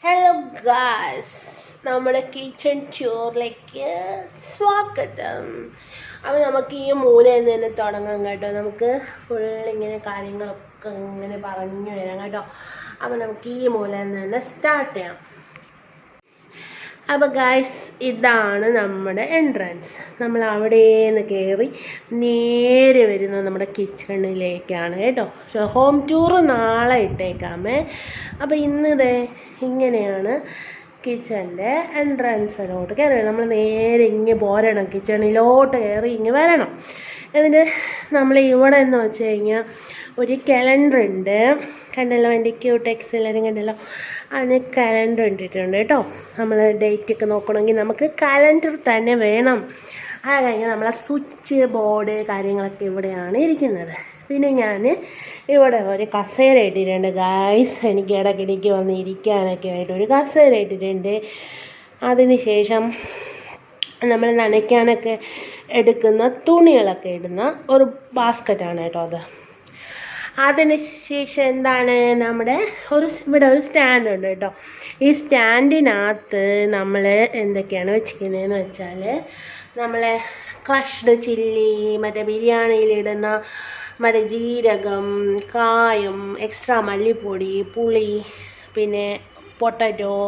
Hello guys, നമ്മുടെ kitchen ടൂറിലേക്ക് സ്വാഗതം. അപ്പോൾ നമുക്ക് ഈ മൂലയിൽ നിന്ന് തന്നെ തുടങ്ങാം കേട്ടോ. നമുക്ക് ഫുൾ ഇങ്ങനെ കാര്യങ്ങളൊക്കെ ഇങ്ങനെ പറഞ്ഞു തരാം കേട്ടോ. അപ്പോൾ നമുക്ക് ഈ മൂലയിൽ നിന്ന് തന്നെ സ്റ്റാർട്ട് ചെയ്യാം. അപ്പോൾ ഗായ്സ്, ഇതാണ് നമ്മുടെ എൻട്രൻസ്. നമ്മൾ അവിടെ നിന്ന് കയറി നേരെ വരുന്നത് നമ്മുടെ കിച്ചണിലേക്കാണ് കേട്ടോ. ഹോം ടൂർ നാളെ ഇട്ടേക്കാമേ. അപ്പോൾ ഇന്നിതേ ഇങ്ങനെയാണ് കിച്ചണിൻ്റെ എൻട്രൻസിലോട്ട് കയറി. നമ്മൾ നേരെ ഇങ്ങ് പോരണം, കിച്ചണിലോട്ട് കയറി ഇങ്ങ് വരണം. എന്നിട്ട് നമ്മൾ ഇവിടെ എന്ന് വെച്ച് കഴിഞ്ഞാൽ ഒരു കലണ്ടർ ഉണ്ട്, കണ്ടല്ലോ. എൻ്റെ ക്യൂടെക്സ് എല്ലാവരും കണ്ടല്ലോ. അതിന് കലണ്ടർ ഇട്ടിട്ടുണ്ട് കേട്ടോ. നമ്മൾ ഡേറ്റ് ഒക്കെ നോക്കണമെങ്കിൽ നമുക്ക് കലണ്ടർ തന്നെ വേണം. അത് കഴിഞ്ഞാൽ നമ്മളെ സ്വിച്ച് ബോർഡ് കാര്യങ്ങളൊക്കെ ഇവിടെയാണ് ഇരിക്കുന്നത്. പിന്നെ ഞാൻ ഇവിടെ ഒരു കസേര ഇട്ടിട്ടുണ്ട് ഗായ്സ്. എനിക്ക് ഇടയ്ക്കിടയ്ക്ക് വന്ന് ഇരിക്കാനൊക്കെ ആയിട്ട് ഒരു കസേര ഇട്ടിട്ടുണ്ട്. അതിന് ശേഷം നമ്മൾ നനയ്ക്കാനൊക്കെ എടുക്കുന്ന തുണികളൊക്കെ ഇടുന്ന ഒരു ബാസ്ക്കറ്റാണ് കേട്ടോ അത്. അതിന് ശേഷം എന്താണ്, നമ്മുടെ ഇവിടെ ഒരു സ്റ്റാൻഡ് ഉണ്ട് കേട്ടോ. ഈ സ്റ്റാൻഡിനകത്ത് നമ്മൾ എന്തൊക്കെയാണ് വെച്ചിരിക്കുന്നതെന്ന് വെച്ചാൽ, നമ്മളെ ക്രഷ്ഡ് ചില്ലി, മറ്റേ ബിരിയാണിയിലിടുന്ന മറ്റേ ജീരകം, കായം, എക്സ്ട്രാ മല്ലിപ്പൊടി, പുളി, പിന്നെ പൊട്ടറ്റോ,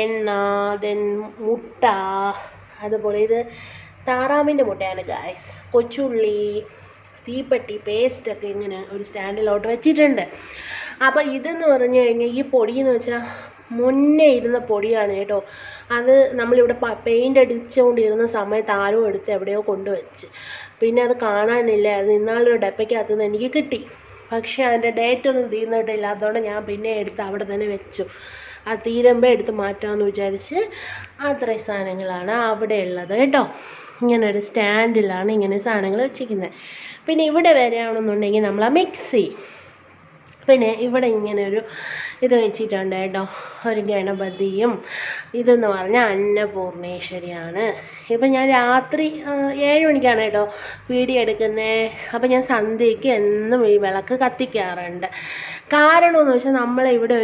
എണ്ണ, ദെൻ മുട്ട, അതുപോലെ ഇത് താറാവിൻ്റെ മുട്ടയാണ് ഗായ്സ്, കൊച്ചുള്ളി, തീപ്പെട്ടി, പേസ്റ്റൊക്കെ ഇങ്ങനെ ഒരു സ്റ്റാൻഡിലോട്ട് വെച്ചിട്ടുണ്ട്. അപ്പോൾ ഇതെന്ന് പറഞ്ഞു കഴിഞ്ഞാൽ ഈ പൊടിയെന്ന് വെച്ചാൽ മുന്നേ ഇരുന്ന പൊടിയാണ് കേട്ടോ. അത് നമ്മളിവിടെ പെയിൻ്റ് അടിച്ചുകൊണ്ടിരുന്ന സമയത്ത് ആരോ എടുത്ത് എവിടെയോ കൊണ്ടുവച്ച്, പിന്നെ അത് കാണാനില്ല. അത് ഇന്നാളൊരു ഡപ്പയ്ക്കകത്ത് നിന്ന് എനിക്ക് കിട്ടി. പക്ഷേ അതിൻ്റെ ഡേറ്റ് ഒന്നും തീർന്നിട്ടില്ല. അതുകൊണ്ട് ഞാൻ പിന്നെ എടുത്ത് അവിടെ തന്നെ വെച്ചു. അത് തീരുമ്പോൾ എടുത്ത് മാറ്റാമെന്ന് വിചാരിച്ച് അത്രയും സാധനങ്ങളാണ് അവിടെ ഉള്ളത് കേട്ടോ. ഇങ്ങനെ ഒരു സ്റ്റാൻഡിലാണ് ഇങ്ങനെ സാധനങ്ങൾ വെച്ചിരിക്കുന്നത്. പിന്നെ ഇവിടെ വരികയാണെന്നുണ്ടെങ്കിൽ നമ്മൾ ആ മിക്സി, പിന്നെ ഇവിടെ ഇങ്ങനെ ഒരു ഇത് വെച്ചിട്ടുണ്ട് കേട്ടോ, ഒരു ഗണപതിയും. ഇതെന്ന് പറഞ്ഞാൽ അന്നപൂർണേശ്വരിയാണ്. ഇപ്പം ഞാൻ രാത്രി 7 മണിക്കാണ് കേട്ടോ വീഡിയോ എടുക്കുന്നത്. അപ്പം ഞാൻ സന്ധ്യയ്ക്ക് എന്നും ഈ വിളക്ക് കത്തിക്കാറുണ്ട്. കാരണമെന്ന് വെച്ചാൽ നമ്മളിവിടെ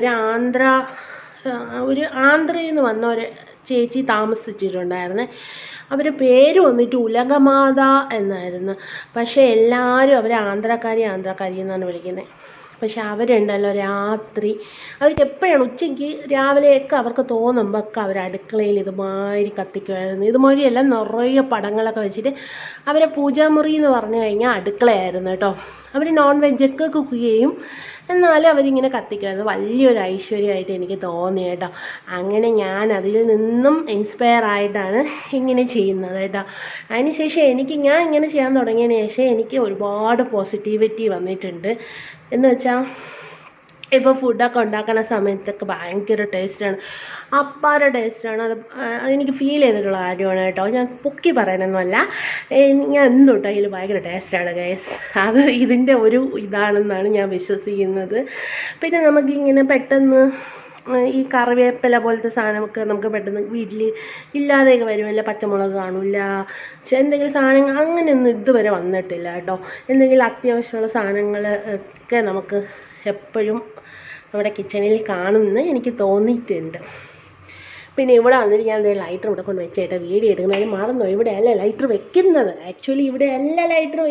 ഒരു ആന്ധ്രയിൽ നിന്ന് വന്ന ഒരു ചേച്ചി താമസിച്ചിട്ടുണ്ടായിരുന്നേ. അവരുടെ പേര് വന്നിട്ട് ഉലകമാത എന്നായിരുന്നു. പക്ഷേ എല്ലാവരും അവർ ആന്ധ്രാക്കാരി എന്നാണ് വിളിക്കുന്നത്. പക്ഷെ അവരുണ്ടല്ലോ രാത്രി, അവർക്ക് എപ്പോഴാണ് ഉച്ചയ്ക്ക് രാവിലെയൊക്കെ അവർക്ക് തോന്നുമ്പോൾ ഒക്കെ അവർ അടുക്കളയിൽ ഇതുമാതിരി കത്തിക്കുമായിരുന്നു. ഇതുമാതിരിയെല്ലാം നിറയെ പടങ്ങളൊക്കെ വെച്ചിട്ട് അവരെ പൂജാമുറി എന്ന് പറഞ്ഞു കഴിഞ്ഞാൽ അടുക്കളയായിരുന്നു കേട്ടോ. അവർ നോൺ വെജൊക്കെ കുക്ക് ചെയ്യും, എന്നാലും അവരിങ്ങനെ കത്തിക്കുമായിരുന്നു. വലിയൊരു ഐശ്വര്യമായിട്ട് എനിക്ക് തോന്നി കേട്ടോ. അങ്ങനെ ഞാൻ അതിൽ നിന്നും ഇൻസ്പയർ ആയിട്ടാണ് ഇങ്ങനെ ചെയ്യുന്നത് കേട്ടോ. അതിനുശേഷം ഞാൻ ഇങ്ങനെ ചെയ്യാൻ തുടങ്ങിയതിന് ശേഷം എനിക്ക് ഒരുപാട് പോസിറ്റിവിറ്റി വന്നിട്ടുണ്ട്. എന്ന് വെച്ചാൽ ഇപ്പോൾ ഫുഡൊക്കെ ഉണ്ടാക്കുന്ന സമയത്തൊക്കെ ഭയങ്കര ടേസ്റ്റാണ്, അപ്പാര ടേസ്റ്റാണ്. എനിക്ക് ഫീൽ ചെയ്തിട്ടുള്ള കാര്യമാണ് കേട്ടോ. ഞാൻ പൊക്കി പറയണമെന്നല്ല, ഞാൻ എന്തുട്ടോ അതിൽ ഭയങ്കര ടേസ്റ്റാണ് ഗൈസ്. അത് ഇതിൻ്റെ ഒരു ഇതാണെന്നാണ് ഞാൻ വിശ്വസിക്കുന്നത്. പിന്നെ നമുക്കിങ്ങനെ പെട്ടെന്ന് ഈ കറിവേപ്പില പോലത്തെ സാധനമൊക്കെ നമുക്ക് പെട്ടെന്ന് വീട്ടിൽ ഇല്ലാതെയൊക്കെ വരുമല്ലോ. പച്ചമുളക് കാണില്ല, എന്തെങ്കിലും സാധനങ്ങൾ അങ്ങനെയൊന്നും ഇതുവരെ വന്നിട്ടില്ല കേട്ടോ. എന്തെങ്കിലും അത്യാവശ്യമുള്ള സാധനങ്ങൾ ഒക്കെ നമുക്ക് എപ്പോഴും നമ്മുടെ കിച്ചണിൽ കാണുമെന്ന് എനിക്ക് തോന്നിയിട്ടുണ്ട്. പിന്നെ ഇവിടെ വന്നിട്ട് ഞാൻ ലൈറ്റർ ഇവിടെ കൊണ്ട് വെച്ചേട്ടാ വീഡിയോ എടുക്കുന്നതിന് മറന്നോ. ഇവിടെ അല്ല ലൈറ്റർ വെക്കുന്നത്, ആക്ച്വലി ഇവിടെ അല്ല ലൈറ്റർ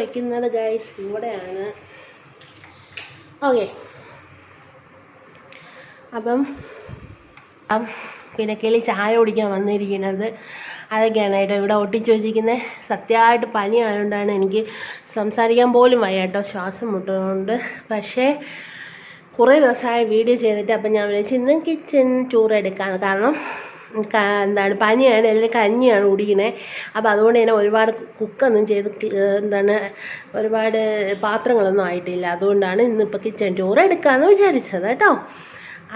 വെക്കുന്നത് ഗൈസ് ഇവിടെയാണ്. ഓക്കെ, അപ്പം പിന്നെ കിളി ചായ കുടിക്കാൻ വന്നിരിക്കുന്നത് അതൊക്കെയാണ് കേട്ടോ ഇവിടെ ഒട്ടിച്ച് വെച്ചിരിക്കുന്നത്. സത്യമായിട്ട് പനി ആയതുകൊണ്ടാണ് എനിക്ക് സംസാരിക്കാൻ പോലും വയ്യ കേട്ടോ, ശ്വാസം മുട്ടുന്നുണ്ട്. പക്ഷേ കുറേ ദിവസമായി വീഡിയോ ചെയ്തിട്ട് അപ്പം ഞാൻ വിചാരിച്ചു ഇന്ന് കിച്ചൺ ടൂർ എടുക്കാൻ. കാരണം എന്താണ് പനിയാണ്, അല്ലെങ്കിൽ കഞ്ഞിയാണ് കുടിക്കുന്നത്. അപ്പോൾ അതുകൊണ്ട് തന്നെ ഒരുപാട് കുക്കൊന്നും ചെയ്ത് ഒരുപാട് പാത്രങ്ങളൊന്നും ആയിട്ടില്ല. അതുകൊണ്ടാണ് ഇന്നിപ്പോൾ കിച്ചൺ ടൂർ എടുക്കാമെന്ന് വിചാരിച്ചത് കേട്ടോ.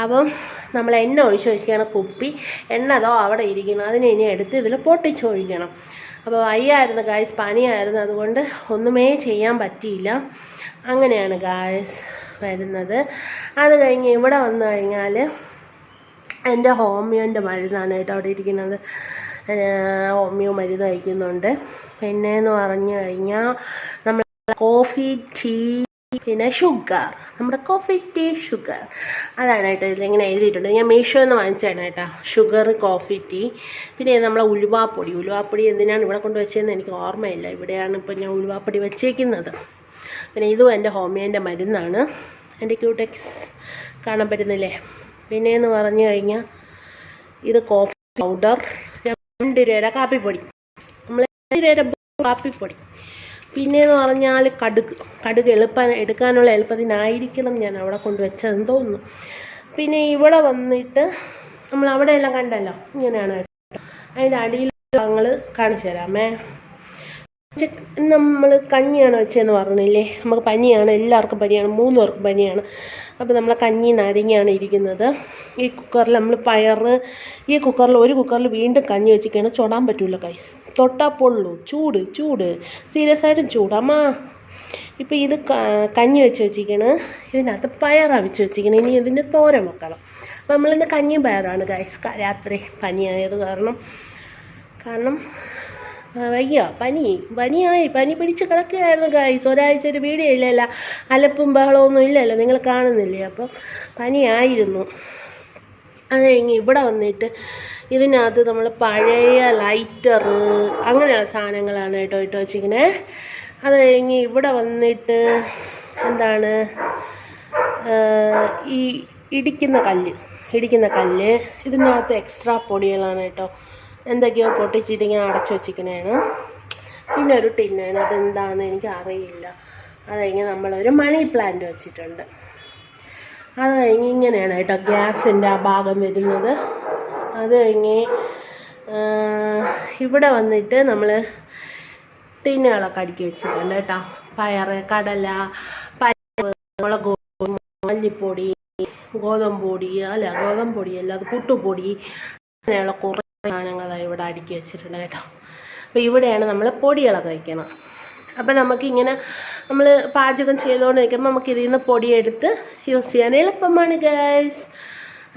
അപ്പം നമ്മൾ എണ്ണ ഒഴിക്കണം, കുപ്പി എണ്ണ അതോ അവിടെ ഇരിക്കണം, അതിനെ ഇനി എടുത്ത് ഇതിൽ പൊട്ടിച്ചൊഴിക്കണം. അപ്പോൾ വയ്യായിരുന്നു ഗായ്സ്, പനിയായിരുന്നു, അതുകൊണ്ട് ഒന്നുമേ ചെയ്യാൻ പറ്റിയില്ല. അങ്ങനെയാണ് ഗായ്സ് വരുന്നത്. അത് കഴിഞ്ഞ് ഇവിടെ വന്നു കഴിഞ്ഞാൽ എൻ്റെ ഹോമിയോൻ്റെ മരുന്നാണ് കേട്ടോ അവിടെ ഇരിക്കുന്നത്. ഹോമിയോ മരുന്ന് കഴിക്കുന്നുണ്ട്. പിന്നെയെന്ന് പറഞ്ഞു കഴിഞ്ഞാൽ നമ്മൾ കോഫി, ടീ, പിന്നെ ഷുഗർ നമ്മുടെ കോഫി ടീ ഷുഗർ. അതാണ് കേട്ടോ ഇതിലിങ്ങനെ എഴുതിയിട്ടുണ്ട്. ഞാൻ മീഷോ എന്ന് വാങ്ങിച്ചാണ് കേട്ടോ, ഷുഗർ കോഫി ടീ. പിന്നെ നമ്മളെ ഉലുവാപ്പൊടി എന്തിനാണ് ഇവിടെ കൊണ്ട് വെച്ചതെന്ന് എനിക്ക് ഓർമ്മയില്ല. ഇവിടെയാണ് ഇപ്പോൾ ഞാൻ ഉലുവാപ്പൊടി വെച്ചേക്കുന്നത്. പിന്നെ ഇതും എൻ്റെ ഹോമിയോൻ്റെ മരുന്നാണ്. എൻ്റെ ക്യൂടെക്സ് കാണാൻ പറ്റുന്നില്ലേ. പിന്നെയെന്ന് പറഞ്ഞു കഴിഞ്ഞാൽ ഇത് കോഫി പൗഡർ, 2 രൂപയുടെ കാപ്പിപ്പൊടി, നമ്മൾ 2 രൂപയുടെ കാപ്പിപ്പൊടി. പിന്നെയെന്ന് പറഞ്ഞാൽ കടുക് എടുക്കാനുള്ള എളുപ്പത്തിനായിരിക്കണം ഞാൻ അവിടെ കൊണ്ടുവച്ചതെന്ന് തോന്നുന്നു. പിന്നെ ഇവിടെ വന്നിട്ട് നമ്മൾ അവിടെ എല്ലാം കണ്ടല്ലോ, ഇങ്ങനെയാണ് കേട്ടോ. അതിൻ്റെ അടിയിൽ ഞങ്ങൾ കാണിച്ചു തരാമേ. നമ്മൾ കഞ്ഞിയാണ് വെച്ചതെന്ന് പറഞ്ഞില്ലേ, നമുക്ക് പനിയാണ്, എല്ലാവർക്കും പനിയാണ്, 3 പേർക്കും പനിയാണ്. അപ്പോൾ നമ്മളെ കഞ്ഞി നാരങ്ങയാണ് ഇരിക്കുന്നത്. ഈ കുക്കറിൽ നമ്മൾ ഈ കുക്കറിൽ ഒരു കുക്കറിൽ വീണ്ടും കഞ്ഞി വെച്ചിരിക്കുകയാണ്. ചൊടാൻ പറ്റില്ല കൈസ്, തൊട്ടാൽ പൊള്ളൂ. ചൂട് സീരിയസ് ആയിട്ടും ചൂടമ്മ. ഇപ്പോൾ ഇത് കഞ്ഞി വെച്ചിരിക്കുകയാണ്. ഇതിനകത്ത് പയറാണ് വെച്ചിരിക്കുന്നത്. ഇനി ഇതിൻ്റെ തോരൻ വെക്കണം. അപ്പോൾ നമ്മളിന്ന് കഞ്ഞിയും പയറാണ് ഗൈസ്. രാത്രി പനിയായത് കാരണം വയ്യ, പനി പിടിച്ച് കിടക്കുകയായിരുന്നു ഗൈസ്. ഒരാഴ്ച ഒരു വീഡിയോ ഇല്ലല്ലോ, അലപ്പും ബഹളമൊന്നും ഇല്ലല്ലോ, നിങ്ങൾ കാണുന്നില്ലേ. അപ്പോൾ പനിയായിരുന്നു. അത് കഴിഞ്ഞ് ഇവിടെ വന്നിട്ട് ഇതിനകത്ത് നമ്മൾ പഴയ ലൈറ്റർ അങ്ങനെയുള്ള സാധനങ്ങളാണ് കേട്ടോ ഇട്ട് വെച്ചിരിക്കുന്നത്. അത് കഴിഞ്ഞ് ഇവിടെ വന്നിട്ട് എന്താണ്, ഈ ഇടിക്കുന്ന കല്ല് ഇതിനകത്ത് എക്സ്ട്രാ പൊടികളാണ് കേട്ടോ. എന്തൊക്കെയോ പൊട്ടിച്ചിട്ട് ഇങ്ങനെ അടച്ചു വെച്ചിരിക്കണേണ്. പിന്നെ ഒരു ടിന്നാണ്, അതെന്താണെന്ന് എനിക്ക് അറിയില്ല. അത് കഴിഞ്ഞ് നമ്മളൊരു മണി പ്ലാന്റ് വെച്ചിട്ടുണ്ട്. അത് കഴിഞ്ഞ് ഇങ്ങനെയാണ് കേട്ടോ ഗ്യാസിൻ്റെ ആ ഭാഗം വരുന്നത്. അത് കഴിഞ്ഞ് ഇവിടെ വന്നിട്ട് നമ്മൾ ടിന്നുകളൊക്കെ അടുക്കി വെച്ചിട്ടുണ്ട് കേട്ടോ. പയർ, കടല, പരിപ്പ്, മുളക്, മല്ലിപ്പൊടി, ഗോതമ്പൊടിയല്ല, അത് പുട്ടുപൊടി, അങ്ങനെയുള്ള കുറേ സാധനങ്ങൾ ഇവിടെ അടുക്കി വെച്ചിട്ടുണ്ട് കേട്ടോ. അപ്പോൾ ഇവിടെയാണ് നമ്മൾ പൊടികളൊക്കെ വയ്ക്കണം. അപ്പം നമുക്കിങ്ങനെ നമ്മൾ പാചകം ചെയ്തുകൊണ്ട് വയ്ക്കുമ്പോൾ നമുക്ക് ഇതിൽ നിന്ന് പൊടിയെടുത്ത് യൂസ് ചെയ്യാൻ എളുപ്പമാണ് ഗൈസ്.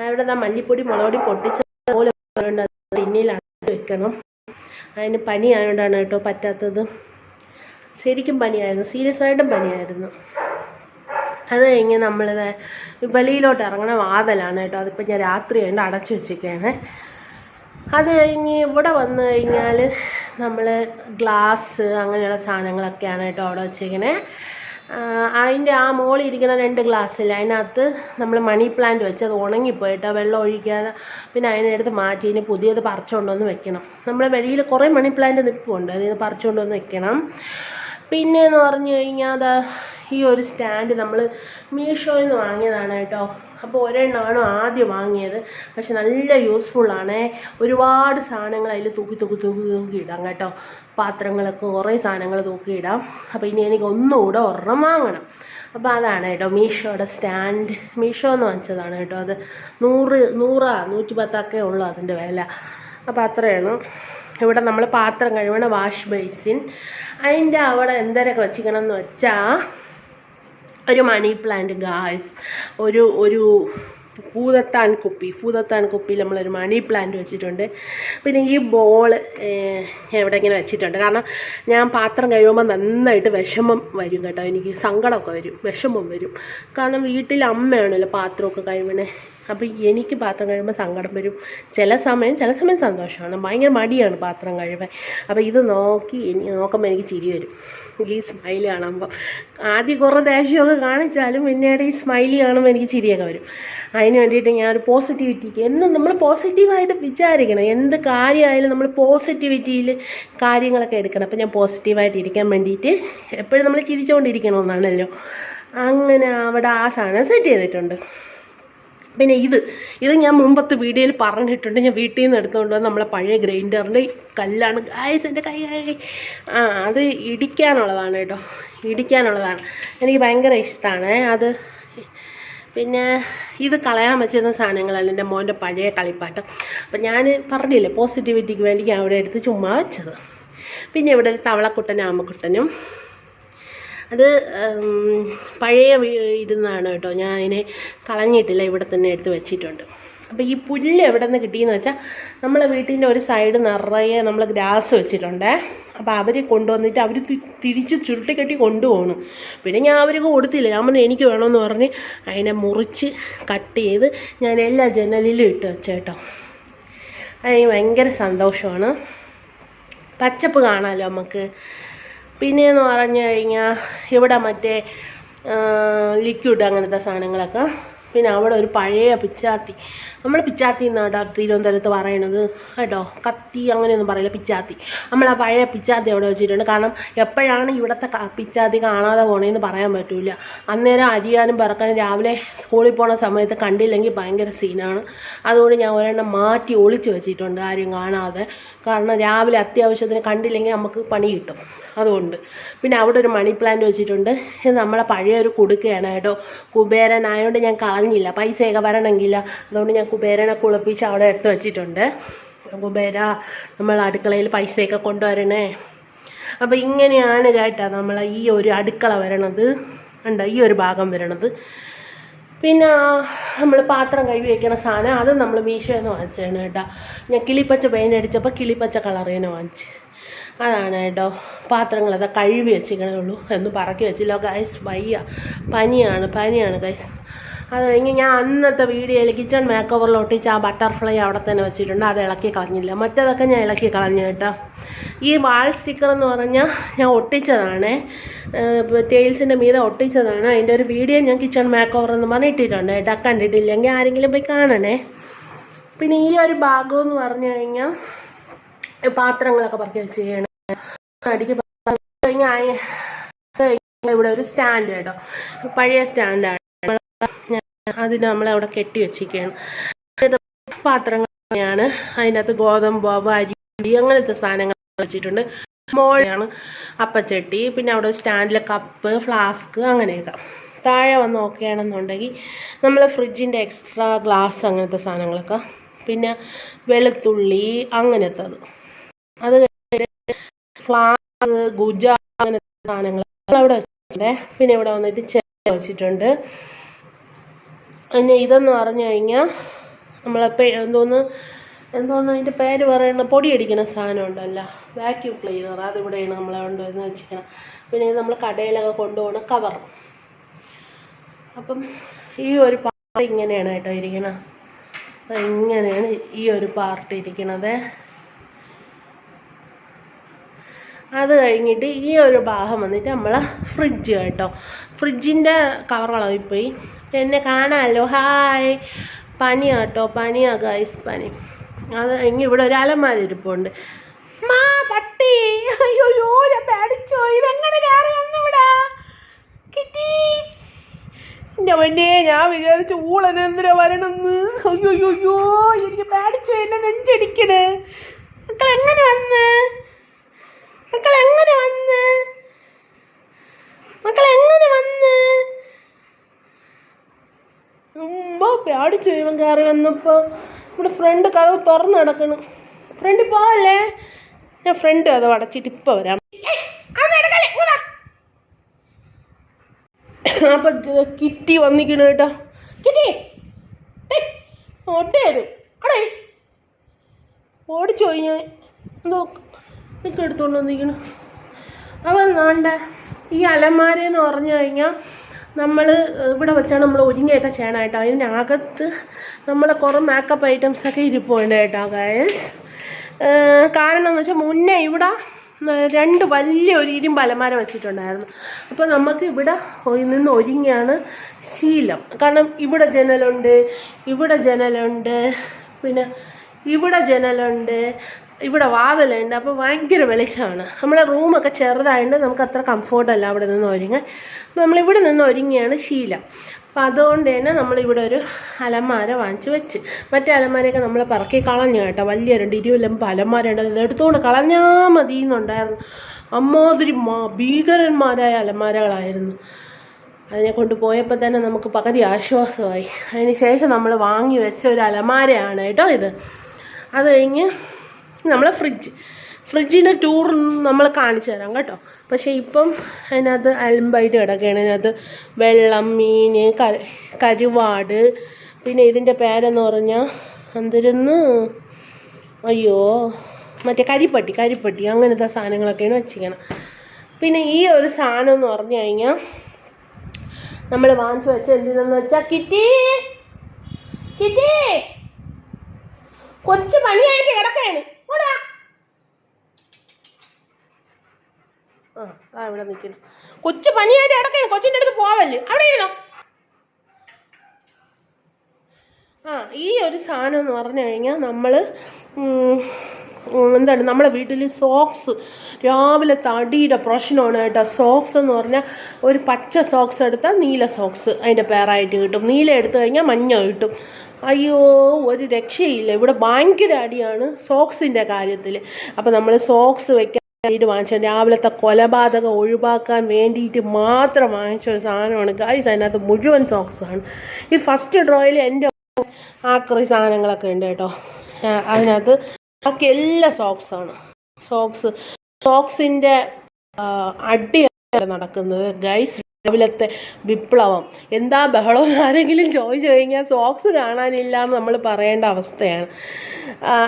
ഇവിടെ മല്ലിപ്പൊടി, മുളക് പൊടി പോലെ പിന്നിലാണ് വെക്കണം. അതിന് പനി ആയതുകൊണ്ടാണ് കേട്ടോ പറ്റാത്തത്. ശരിക്കും പനിയായിരുന്നു, സീരിയസ് ആയിട്ടും പനിയായിരുന്നു. അത് കഴിഞ്ഞ് നമ്മളിത് വെളിയിലോട്ട് ഇറങ്ങണ വാതിലാണ് കേട്ടോ. അതിപ്പോൾ ഞാൻ രാത്രി ആയതുകൊണ്ട് അടച്ചു വെച്ചിരിക്കുകയാണ്. അത് കഴിഞ്ഞ് ഇവിടെ വന്നു കഴിഞ്ഞാൽ നമ്മൾ ഗ്ലാസ് അങ്ങനെയുള്ള സാധനങ്ങളൊക്കെയാണ് കേട്ടോ അവിടെ വെച്ചിരിക്കണേ. അതിൻ്റെ ആ മുകളിൽ ഇരിക്കുന്ന 2 ഗ്ലാസ്സില്ല, അതിനകത്ത് നമ്മൾ മണി പ്ലാന്റ് വെച്ച് അത് ഉണങ്ങിപ്പോയിട്ടോ, വെള്ളം ഒഴിക്കാതെ. പിന്നെ അതിനെടുത്ത് മാറ്റി ഇനി പുതിയത് പറിച്ചുകൊണ്ടുവന്ന് വെക്കണം. നമ്മൾ വെളിയിൽ കുറേ മണി പ്ലാന്റ് നിൽപ്പുണ്ട്, അതിന് പറിച്ചുകൊണ്ടുവന്ന് വെക്കണം. പിന്നെയെന്ന് പറഞ്ഞു കഴിഞ്ഞാൽ അത് ഈ ഒരു സ്റ്റാൻഡ് നമ്മൾ മീഷോയിൽ നിന്ന് വാങ്ങിയതാണ് കേട്ടോ. അപ്പോൾ ഒരെണ്ണമാണ് ആദ്യം വാങ്ങിയത്, പക്ഷെ നല്ല യൂസ്ഫുള്ളാണ്. ഒരുപാട് സാധനങ്ങൾ അതിൽ തൂക്കി ഇടാം കേട്ടോ. പാത്രങ്ങളൊക്കെ കുറേ സാധനങ്ങൾ തൂക്കിയിടാം. അപ്പോൾ ഇനി എനിക്ക് ഒന്നുകൂടെ ഒരെണ്ണം വാങ്ങണം. അപ്പോൾ അതാണ് കേട്ടോ മീഷോയുടെ സ്റ്റാൻഡ്. മീഷോ എന്ന് വാങ്ങിച്ചതാണ് കേട്ടോ. അത് 110 ഉള്ളൂ അതിൻ്റെ വില. അപ്പോൾ അത്രയാണ്. ഇവിടെ നമ്മൾ പാത്രം കഴുകണ വാഷ് ബേസിൻ, അതിൻ്റെ അവിടെ എന്തൊക്കെ വെച്ചിരിക്കണം എന്ന് വെച്ചാൽ ഒരു മണി പ്ലാന്റ് ഗായ്സ്, ഒരു പൂതത്താൻ കുപ്പിയിൽ നമ്മളൊരു മണി പ്ലാന്റ് വെച്ചിട്ടുണ്ട്. പിന്നെ ഈ ബോൾ എവിടെ ഇങ്ങനെ വെച്ചിട്ടുണ്ട്. കാരണം ഞാൻ പാത്രം കഴിയുമ്പോൾ നന്നായിട്ട് വിഷമം വരും കേട്ടോ, എനിക്ക് സങ്കടമൊക്കെ വരും, വിഷമം വരും. കാരണം വീട്ടിൽ അമ്മയാണല്ലോ പാത്രമൊക്കെ കഴിവണേ. അപ്പോൾ എനിക്ക് പാത്രം കഴിയുമ്പോൾ സങ്കടം വരും. ചില സമയം സന്തോഷമാണ്. ഭയങ്കര മടിയാണ് പാത്രം കഴിവാൻ. അപ്പോൾ ഇത് നോക്കുമ്പോൾ എനിക്ക് ചിരി വരും, ഈ സ്മൈൽ കാണുമ്പോൾ. ആദ്യം കുറേ ദേഷ്യമൊക്കെ കാണിച്ചാലും പിന്നീട് ഈ സ്മൈലി കാണുമ്പോൾ എനിക്ക് ചിരിയൊക്കെ വരും. അതിന് വേണ്ടിയിട്ട് ഞാൻ ഒരു പോസിറ്റിവിറ്റിക്ക് എന്നും നമ്മൾ പോസിറ്റീവായിട്ട് വിചാരിക്കണം. എന്ത് കാര്യമായാലും നമ്മൾ പോസിറ്റിവിറ്റിയിൽ കാര്യങ്ങളൊക്കെ എടുക്കണം. അപ്പോൾ ഞാൻ പോസിറ്റീവായിട്ട് ഇരിക്കാൻ വേണ്ടിയിട്ട് എപ്പോഴും നമ്മൾ ചിരിച്ചുകൊണ്ടിരിക്കണമെന്നാണല്ലോ. അങ്ങനെ അവിടെ ആ സാധനം സെറ്റ് ചെയ്തിട്ടുണ്ട്. പിന്നെ ഇത് ഞാൻ മുമ്പത്തെ വീഡിയോയിൽ പറഞ്ഞിട്ടുണ്ട്. ഞാൻ വീട്ടിൽ നിന്ന് എടുത്തുകൊണ്ട് വന്ന് നമ്മളെ പഴയ ഗ്രൈൻഡറിൻ്റെ കല്ലാണ് ഗായ്സ്, എൻ്റെ കൈ അത് ഇടിക്കാനുള്ളതാണ് കേട്ടോ, എനിക്ക് ഭയങ്കര ഇഷ്ടമാണ് അത്. പിന്നെ ഇത് കളയാൻ വെച്ചിരുന്ന സാധനങ്ങളല്ല, എൻ്റെ മോൻ്റെ പഴയ കളിപ്പാട്ടം. അപ്പം ഞാൻ പറഞ്ഞില്ലേ പോസിറ്റിവിറ്റിക്ക് വേണ്ടി ഞാൻ അവിടെ എടുത്ത് ചുമ്മാ വെച്ചത്. പിന്നെ ഇവിടെ ഒരു തവളക്കുട്ടനും ആമക്കുട്ടനും, അത് പഴയ ഇരുന്നാണ് കേട്ടോ. ഞാൻ അതിനെ കളഞ്ഞിട്ടില്ല, ഇവിടെ തന്നെ എടുത്ത് വെച്ചിട്ടുണ്ട്. അപ്പോൾ ഈ പുല്ല് എവിടെ നിന്ന് കിട്ടിയെന്ന് വെച്ചാൽ നമ്മളെ വീട്ടിൻ്റെ ഒരു സൈഡ് നിറയെ നമ്മൾ ഗ്രാസ് വെച്ചിട്ടുണ്ടേ. അപ്പോൾ അവർ കൊണ്ടുവന്നിട്ട് അവർ തിരിച്ച് ചുരുട്ടിക്കെട്ടി കൊണ്ടുപോകണം. പിന്നെ ഞാൻ അവർക്ക് കൊടുത്തില്ല, ഞാൻ പറഞ്ഞു എനിക്ക് വേണമെന്ന് പറഞ്ഞ് അതിനെ മുറിച്ച് കട്ട് ചെയ്ത് ഞാൻ എല്ലാ ജനലിലും ഇട്ട് വെച്ചേട്ടോ. അതിന് ഭയങ്കര സന്തോഷമാണ്, പച്ചപ്പ് കാണാമല്ലോ നമുക്ക്. പിന്നെയെന്ന് പറഞ്ഞു കഴിഞ്ഞാൽ ഇവിടെ മറ്റേ ലിക്വിഡ് അങ്ങനത്തെ സാധനങ്ങളൊക്കെ. പിന്നെ അവിടെ ഒരു പഴയ പിച്ചാത്തി, നമ്മൾ പിച്ചാത്തി എന്നാണ് തിരുവനന്തപുരത്ത് പറയണത് കേട്ടോ, കത്തി അങ്ങനെയൊന്നും പറയില്ല, പിച്ചാത്തി. നമ്മൾ ആ പഴയ പിച്ചാത്തി അവിടെ വെച്ചിട്ടുണ്ട്. കാരണം എപ്പോഴാണ് ഇവിടുത്തെ പിച്ചാത്തി കാണാതെ പോണേന്ന് പറയാൻ പറ്റില്ല. അന്നേരം അരിയാനും പറക്കാനും രാവിലെ സ്കൂളിൽ പോണ സമയത്ത് കണ്ടില്ലെങ്കിൽ ഭയങ്കര സീനാണ്. അതുകൊണ്ട് ഞാൻ ഒരെണ്ണം മാറ്റി ഒളിച്ച് വെച്ചിട്ടുണ്ട് ആരും കാണാതെ. കാരണം രാവിലെ അത്യാവശ്യത്തിന് കണ്ടില്ലെങ്കിൽ നമുക്ക് പണി കിട്ടും, അതുകൊണ്ട്. പിന്നെ അവിടെ ഒരു മണി പ്ലാന്റ് വെച്ചിട്ടുണ്ട്. ഇത് നമ്മളെ പഴയ ഒരു കുടുക്കയാണ് കേട്ടോ, കുബേരനായതുകൊണ്ട് ഞാൻ കളഞ്ഞില്ല, പൈസയൊക്കെ വരണമെങ്കില്ല. അതുകൊണ്ട് ഞാൻ കുബേരനെ കുളിപ്പിച്ച് അവിടെ എടുത്ത് വെച്ചിട്ടുണ്ട്. കുബേര നമ്മൾ അടുക്കളയിൽ പൈസയൊക്കെ കൊണ്ടുവരണേ. അപ്പോൾ ഇങ്ങനെയാണ് കേട്ടോ നമ്മളെ ഈ ഒരു അടുക്കള വരണത്, ഉണ്ടോ ഈ ഒരു ഭാഗം വരണത്. പിന്നെ നമ്മൾ പാത്രം കഴുകി വയ്ക്കുന്ന സാധനം അത് നമ്മൾ മീഷോയിൽ നിന്ന് വാങ്ങിച്ചതാണ് കേട്ടോ. ഞാൻ കിളിപ്പച്ച പെയിൻ്റ് അടിച്ചപ്പോൾ കിളിപ്പച്ച കളർ തന്നെ വാങ്ങിച്ച്, അതാണ് കേട്ടോ. പാത്രങ്ങളത് കഴുകി വെച്ചിരിക്കണേ ഉള്ളൂ, ഒന്നും പറക്കി വെച്ചില്ല ഗൈസ്. വയ്യ, പനിയാണ് ഗൈസ്. അത് കഴിഞ്ഞ് ഞാൻ അന്നത്തെ വീഡിയോയിൽ കിച്ചൺ മേക്ക് ഓവറിൽ ഒട്ടിച്ച് ആ ബട്ടർഫ്ലൈ അവിടെ തന്നെ വെച്ചിട്ടുണ്ട്, അത് ഇളക്കി കളഞ്ഞില്ല. മറ്റേതൊക്കെ ഞാൻ ഇളക്കി കളഞ്ഞു കേട്ടോ. ഈ വാൾ സ്റ്റിക്കർ എന്ന് പറഞ്ഞാൽ ഞാൻ ഒട്ടിച്ചതാണ്, ടെയിൽസിൻ്റെ മീതെ ഒട്ടിച്ചതാണ്. അതിൻ്റെ ഒരു വീഡിയോ ഞാൻ കിച്ചൺ മേക്ക് ഓവർ എന്ന് പറഞ്ഞ് ഇട്ടിട്ടുണ്ട് കേട്ടോ, കണ്ടിട്ടില്ലെങ്കിൽ ആരെങ്കിലും പോയി കാണണേ. പിന്നെ ഈ ഒരു ഭാഗം എന്ന് പറഞ്ഞു കഴിഞ്ഞാൽ പാത്രങ്ങളൊക്കെ പറക്കി വെച്ച് ചെയ്യണം. അടിക്ക് കഴിഞ്ഞാൽ ഇവിടെ ഒരു സ്റ്റാൻഡ് കേട്ടോ, പഴയ സ്റ്റാൻഡാണ്, അതിന് നമ്മളവിടെ കെട്ടി വെച്ചിരിക്കുകയാണ്. പാത്രങ്ങളാണ് അതിനകത്ത് ഗോതമ്പ്, അരി, അങ്ങനത്തെ സാധനങ്ങൾ വെച്ചിട്ടുണ്ട്. മോളാണ് അപ്പച്ചട്ടി, പിന്നെ അവിടെ സ്റ്റാൻഡിലെ കപ്പ്, ഫ്ലാസ്ക്, അങ്ങനെയൊക്കെ. താഴെ വന്ന് നോക്കുകയാണെന്നുണ്ടെങ്കിൽ നമ്മൾ ഫ്രിഡ്ജിൻ്റെ എക്സ്ട്രാ ഗ്ലാസ് അങ്ങനത്തെ സാധനങ്ങളൊക്കെ, പിന്നെ വെളുത്തുള്ളി അങ്ങനത്തത്, അത് ഫ്ലാസ്ക്, ഗുജ അങ്ങനത്തെ സാധനങ്ങൾ അവിടെ വെച്ചിട്ടുണ്ട്. പിന്നെ ഇവിടെ വന്നിട്ട് ചെറിയ വെച്ചിട്ടുണ്ട്. പിന്നെ ഇതെന്ന് പറഞ്ഞു കഴിഞ്ഞാൽ നമ്മളിപ്പോൾ എന്തോന്ന് അതിൻ്റെ പേര് പറയുന്നത്, പൊടിയടിക്കുന്ന സാധനം ഉണ്ടല്ലോ, വാക്യൂം ക്ലീനർ, അതിവിടെയാണ് നമ്മളെ കൊണ്ടുവന്ന് വെച്ചിരിക്കണം. പിന്നെ ഇത് നമ്മൾ കടയിലൊക്കെ കൊണ്ടുപോകണ കവർ. അപ്പം ഈ ഒരു പാർട്ട് ഇങ്ങനെയാണ് കേട്ടോ ഇരിക്കണം, ഇങ്ങനെയാണ് ഈ ഒരു പാർട്ട് ഇരിക്കണത്. അത് കഴിഞ്ഞിട്ട് ഈ ഒരു ഭാഗം വന്നിട്ട് നമ്മളെ ഫ്രിഡ്ജ് കേട്ടോ. ഫ്രിഡ്ജിൻ്റെ കവറുകളായിപ്പോയി, എന്നെ കാണാമല്ലോ, ഹായ്. പനിയാട്ടോ, പനിയാ ഗൈസ്, പനി. അത് കഴിഞ്ഞ് ഇവിടെ ഒരു അലമാര ഇരിപ്പുണ്ട്. മാ പട്ടി, അയ്യോ ഞാൻ പേടിച്ചോ, ഇതെങ്ങനെ കയറി വന്നിവിടാ കിട്ടി. എൻ്റെ പൊന്നേ, ഞാൻ വിചാരിച്ചു ഊളനെന്തിനാ വരണമെന്ന്. അയ്യോ എനിക്ക് പേടിച്ചോ, എന്നെ നെഞ്ചടിക്കണേ. മക്കളെങ്ങനെ വന്ന് പേടിച്ചു ഇവൻ കയറി വന്നപ്പോൾ. ഇവിടെ ഫ്രണ്ട് കഥ തുറന്ന് കിടക്കണം, ഫ്രണ്ടിൽ പോവല്ലേ. ഞാൻ ഫ്രണ്ട് കഥ അടച്ചിട്ട് ഇപ്പം വരാം. അപ്പം കിറ്റി വന്നിക്കണ കേട്ടോ, കിറ്റി ഒട്ടേരും അടേ ഓടിച്ചു പോയി. ഞാൻ എന്തോ ഇതൊക്കെ എടുത്തുകൊണ്ട് വന്നിരിക്കണം. അപ്പം വേണ്ട, ഈ അലമാരയെന്ന് പറഞ്ഞു കഴിഞ്ഞാൽ നമ്മൾ ഇവിടെ വെച്ചാണ് നമ്മൾ ഒരുങ്ങിയൊക്കെ ചെയ്യണം കേട്ടോ. അതിനകത്ത് നമ്മളെ കുറേ മേക്കപ്പ് ഐറ്റംസൊക്കെ ഇരിപ്പുണ്ട് കേട്ടോ ഗൈസ്. കാരണം എന്ന് വെച്ചാൽ മുന്നേ ഇവിടെ 2 വലിയൊരു ഇരുമ്പ് അലമാര വെച്ചിട്ടുണ്ടായിരുന്നു. അപ്പോൾ നമുക്ക് ഇവിടെ നിന്ന് ഒരുങ്ങിയാണ് ശീലം. കാരണം ഇവിടെ ജനലുണ്ട്, പിന്നെ ഇവിടെ ജനലുണ്ട്, ഇവിടെ വാതിലുണ്ട്. അപ്പോൾ ഭയങ്കര വെളിച്ചമാണ്. നമ്മളെ റൂമൊക്കെ ചെറുതായതുകൊണ്ട് നമുക്ക് അത്ര കംഫോർട്ടല്ല അവിടെ നിന്ന് ഒരുങ്ങാൻ. നമ്മളിവിടെ നിന്ന് ഒരുങ്ങിയാണ് ശീലം. അപ്പോൾ അതുകൊണ്ട് തന്നെ നമ്മളിവിടെ ഒരു അലമാര വാങ്ങിച്ച് വെച്ച്. മറ്റേ അലമാരയൊക്കെ നമ്മൾ പറക്കി കളഞ്ഞു കേട്ടോ. വലിയ 2 ഇരുമ്പ് അലമാരയുണ്ട്, ഇതെടുത്തുകൊണ്ട് കളഞ്ഞാൽ മതി എന്നുണ്ടായിരുന്നു. അമ്മാതിരി ഭീകരന്മാരായ അലമാരകളായിരുന്നു. അതിനെ കൊണ്ട് പോയപ്പോൾ തന്നെ നമുക്ക് പകുതി ആശ്വാസമായി. അതിന് ശേഷം നമ്മൾ വാങ്ങി വെച്ച ഒരു അലമാരയാണ് കേട്ടോ ഇത്. അത് കഴിഞ്ഞ് നമ്മളെ ഫ്രിഡ്ജിൻ്റെ ടൂർ നമ്മൾ കാണിച്ചു തരാം കേട്ടോ. പക്ഷേ ഇപ്പം അതിനകത്ത് അലമ്പായിട്ട് കിടക്കുകയാണ്. അതിനകത്ത് വെള്ളം, മീൻ, കരുവാട്, പിന്നെ ഇതിൻ്റെ പേരെന്ന് പറഞ്ഞാൽ എന്തിരുന്ന് അയ്യോ മറ്റേ കരിപ്പട്ടി അങ്ങനത്തെ സാധനങ്ങളൊക്കെയാണ് വെച്ചിരിക്കണം. പിന്നെ ഈ ഒരു സാധനം എന്ന് പറഞ്ഞു കഴിഞ്ഞാൽ നമ്മൾ വാങ്ങിച്ചു വെച്ച എന്തിനെന്ന് വെച്ചാൽ കിറ്റി കൊച്ചു പനിയായിട്ട് കിടക്കുകയാണ്. ഇവിടെ നിൽക്കുന്നു. കൊച്ചു പനിയായിട്ട് കിടക്കുകയാണ്. കൊച്ചിൻ്റെ അടുത്ത് പോവല്ലേ, അവിടെ ഇരുന്നോ. ഈ ഒരു സാധനം എന്ന് പറഞ്ഞു കഴിഞ്ഞാൽ നമ്മൾ എന്താണ് നമ്മളെ വീട്ടിൽ സോക്സ് രാവിലെ തടിയുടെ പ്രശ്നമാണ് കേട്ടോ. സോക്സ് എന്ന് പറഞ്ഞാൽ ഒരു പച്ച സോക്സ് എടുത്താൽ നീല സോക്സ് അതിൻ്റെ പേരായിട്ട് കിട്ടും, നീല എടുത്തു കഴിഞ്ഞാൽ മഞ്ഞ കിട്ടും. അയ്യോ ഒരു രക്ഷയില്ല, ഇവിടെ ഭയങ്കര അടിയാണ് സോക്സിൻ്റെ കാര്യത്തിൽ. അപ്പോൾ നമ്മൾ സോക്സ് വെക്കാൻ വേണ്ടിയിട്ട് വാങ്ങിച്ച രാവിലത്തെ കൊലപാതകം ഒഴിവാക്കാൻ വേണ്ടിയിട്ട് മാത്രം വാങ്ങിച്ച ഒരു സാധനമാണ് ഗൈസ്. അതിനകത്ത് മുഴുവൻ സോക്സാണ്. ഈ ഫസ്റ്റ് ഡ്രോയിൽ എൻ്റെ ആക്രി സാധനങ്ങളൊക്കെ ഉണ്ട് കേട്ടോ. അതിനകത്ത് ബാക്കി എല്ലാ സോക്സാണ്. സോക്സിൻ്റെ അടിയാണ് നടക്കുന്നത് ഗൈസ്. രാവിലത്തെ വിപ്ലവം എന്താ ബഹളം ആരെങ്കിലും ചോദിച്ചു കഴിഞ്ഞാൽ സോക്സ് കാണാനില്ല എന്ന് നമ്മൾ പറയേണ്ട അവസ്ഥയാണ്.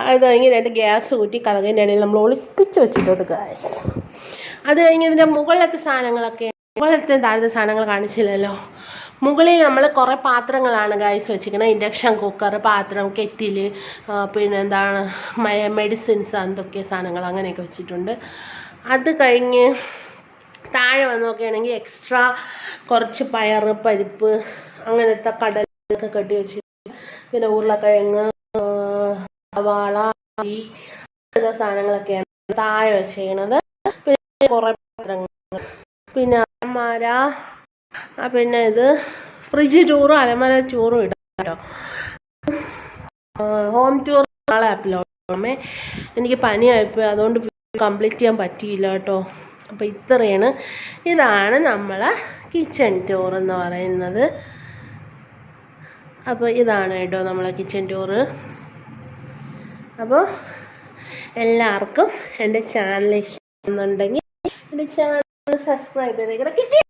അത് കഴിഞ്ഞ് 2 ഗ്യാസ് കൂട്ടി കഥകിൻ്റെ ഇടയിൽ നമ്മൾ ഒളിപ്പിച്ച് വെച്ചിട്ടുണ്ട് ഗൈസ്. അത് കഴിഞ്ഞ് ഇതിൻ്റെ മുകളിലത്തെ സാധനങ്ങളൊക്കെ, മുകളിലത്തെ താഴത്തെ സാധനങ്ങൾ കാണിച്ചില്ലല്ലോ. മുകളിൽ നമ്മൾ കുറേ പാത്രങ്ങളാണ് ഗൈസ് വെച്ചിരിക്കുന്നത്. ഇൻഡക്ഷൻ കുക്കർ, പാത്രം, കെറ്റിൽ, പിന്നെ എന്താണ് മെഡിസിൻസ്, എന്തൊക്കെ സാധനങ്ങൾ അങ്ങനെയൊക്കെ വെച്ചിട്ടുണ്ട്. അത് കഴിഞ്ഞ് താഴെ വന്ന് നോക്കുകയാണെങ്കിൽ എക്സ്ട്രാ കുറച്ച് പയർ, പരിപ്പ്, അങ്ങനത്തെ കടലൊക്കെ കെട്ടി വെച്ചിട്ടുണ്ട്. പിന്നെ ഉരുളക്കിഴങ്ങ്, സവാള, അങ്ങനത്തെ സാധനങ്ങളൊക്കെയാണ് താഴെ വെച്ചിരിക്കുന്നത്. പിന്നെ കുറേ പാത്രങ്ങൾ, പിന്നെ അലമാര, പിന്നെ ഇത് ഫ്രിഡ്ജ് ടൂറും അലമാര ടൂറും ഇടാം കേട്ടോ. ഹോം ടൂർ നാളെ അപ്ലോഡ് ചെയ്യണമേ. എനിക്ക് പനിയായിപ്പോയി, അതുകൊണ്ട് കംപ്ലീറ്റ് ചെയ്യാൻ പറ്റിയില്ല കേട്ടോ. അപ്പോൾ ഇത്രയാണ്. ഇതാണ് നമ്മളെ കിച്ചൺ ടൂർ എന്ന് പറയുന്നത്. അപ്പോൾ ഇതാണ് കേട്ടോ നമ്മളെ കിച്ചൺ ടൂറ്. അപ്പോൾ എല്ലാവർക്കും എൻ്റെ ചാനൽ ഇഷ്ടമെന്നുണ്ടെങ്കിൽ എൻ്റെ ചാനൽ സബ്സ്ക്രൈബ് ചെയ്തേക്കണം.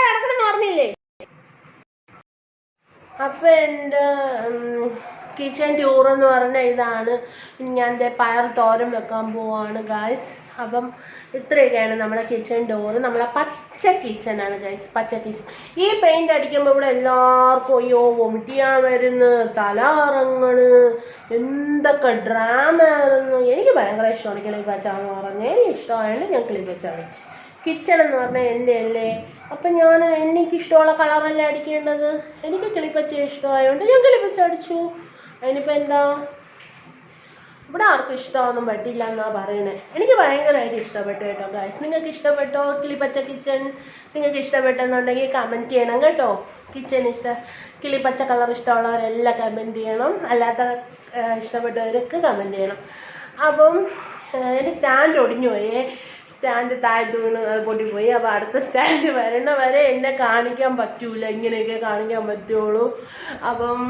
നടക്കണമെന്ന് പറഞ്ഞില്ലേ? അപ്പോൾ എൻ്റെ കിച്ചൺ ടൂർ എന്ന് പറഞ്ഞാൽ ഇതാണ്. ഞാൻ പയർ തോരൻ വെക്കാൻ പോവാണ് ഗൈസ്. അപ്പം ഇത്രയൊക്കെയാണ് നമ്മുടെ കിച്ചൺ ഡോറ്. നമ്മളെ പച്ച കിച്ചനാണ് ഗൈസ്, പച്ച കിച്ചൻ. ഈ പെയിന്റ് അടിക്കുമ്പോൾ ഇവിടെ എല്ലാവർക്കും അയ്യോ വൊമിറ്റ് ചെയ്യാൻ വരുന്നു, തല ഇറങ്ങണ്, എന്തൊക്കെ ഡ്രാമ ആയിരുന്നു. എനിക്ക് ഭയങ്കര ഇഷ്ടമാണ് കിളിപ്പച്ചാന്ന് പറഞ്ഞാൽ. എനിക്ക് ഇഷ്ടമായതുകൊണ്ട് ഞാൻ കിളിപ്പച്ച അടിച്ചു. കിച്ചൺ എന്ന് പറഞ്ഞാൽ എൻ്റെ അല്ലേ, അപ്പം എനിക്കിഷ്ടമുള്ള കളറല്ലേ അടിക്കേണ്ടത്. എനിക്ക് കിളിപ്പച്ച ഇഷ്ടമായതുകൊണ്ട് ഞാൻ കിളിപ്പച്ച അടിച്ചു. അതിനിപ്പോൾ എന്താ, ഇവിടെ ആർക്കും ഇഷ്ടമൊന്നും പറ്റില്ല എന്നാണ് പറയണേ. എനിക്ക് ഭയങ്കരമായിട്ട് ഇഷ്ടപ്പെട്ടു കേട്ടോ ഗൈസ്. നിങ്ങൾക്ക് ഇഷ്ടപ്പെട്ടോ കിളിപ്പച്ച കിച്ചൺ? നിങ്ങൾക്ക് ഇഷ്ടപ്പെട്ടെന്നുണ്ടെങ്കിൽ കമൻറ്റ് ചെയ്യണം കേട്ടോ. കിച്ചൺ കിളിപ്പച്ച കളർ ഇഷ്ടമുള്ളവരെല്ലാം കമൻറ്റ് ചെയ്യണം, അല്ലാത്ത ഇഷ്ടപ്പെട്ടവർക്ക് കമൻറ്റ് ചെയ്യണം. അപ്പം എൻ്റെ സ്റ്റാൻഡ് ഒടിഞ്ഞു പോയേ, സ്റ്റാൻഡ് താഴ്ത്തു വീണ് പൊട്ടിപ്പോയി. അപ്പോൾ അടുത്ത സ്റ്റാൻഡ് വരണ വരെ എന്നെ കാണിക്കാൻ പറ്റൂല, ഇങ്ങനെയൊക്കെ കാണിക്കാൻ പറ്റുള്ളൂ. അപ്പം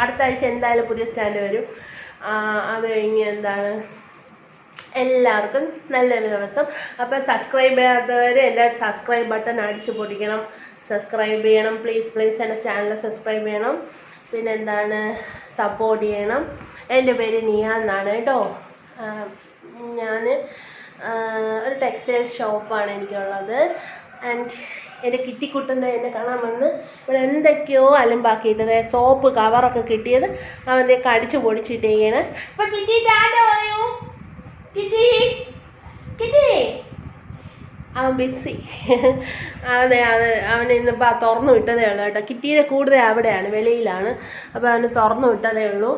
അടുത്ത ആഴ്ച എന്തായാലും പുതിയ സ്റ്റാൻഡ് വരും. അത് കഴിഞ്ഞ് എന്താണ് എല്ലാവർക്കും നല്ലൊരു ദിവസം. അപ്പം സബ്സ്ക്രൈബ് ചെയ്യാത്തവർ എൻ്റെ സബ്സ്ക്രൈബ് ബട്ടൺ അടിച്ചു പൊട്ടിക്കണം, സബ്സ്ക്രൈബ് ചെയ്യണം പ്ലീസ്. എൻ്റെ ചാനൽ സബ്സ്ക്രൈബ് ചെയ്യണം. പിന്നെ എന്താണ് സപ്പോർട്ട് ചെയ്യണം. എൻ്റെ പേര് നിയ എന്നാണ് കേട്ടോ. ഞാൻ ഒരു ടെക്സ്റ്റൈൽ ഷോപ്പാണ് എനിക്കുള്ളത്. ആൻഡ് എൻ്റെ കിറ്റിക്കുട്ടൻ്റെ എന്നെ കാണാൻ വന്ന് ഇവിടെ എന്തൊക്കെയോ അലമ്പാക്കിയിട്ടത്, സോപ്പ് കവറൊക്കെ കിട്ടിയത് അവൻ്റെ കടിച്ചു പൊടിച്ചിട്ടേക്കാണ്. അപ്പം കിറ്റി ടാറ്റ പറയൂ. കിറ്റി അവൻ ബിസി. അതെ അവന് ഇന്നിപ്പോൾ തുറന്നു വിട്ടതേ ഉള്ളൂ കേട്ടോ. കിറ്റിയെ കൂടുതൽ അവിടെയാണ്, വെളിയിലാണ്. അപ്പോൾ അവന് തുറന്നു വിട്ടതേ ഉള്ളൂ.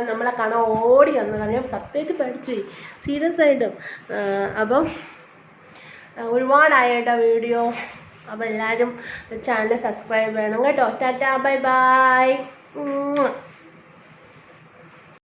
നമ്മളെ കാണാൻ ഓടി വന്നതാണ്. ഞാൻ സത്യമായിട്ട് പഠിച്ചു സീരിയസ് ആയിട്ടും. അപ്പം ഒരുപാടായി കേട്ടോ വീഡിയോ. അപ്പോൾ എല്ലാവരും ചാനൽ സബ്സ്ക്രൈബ് ചെയ്യണം കേട്ടോ. Tata bye bye.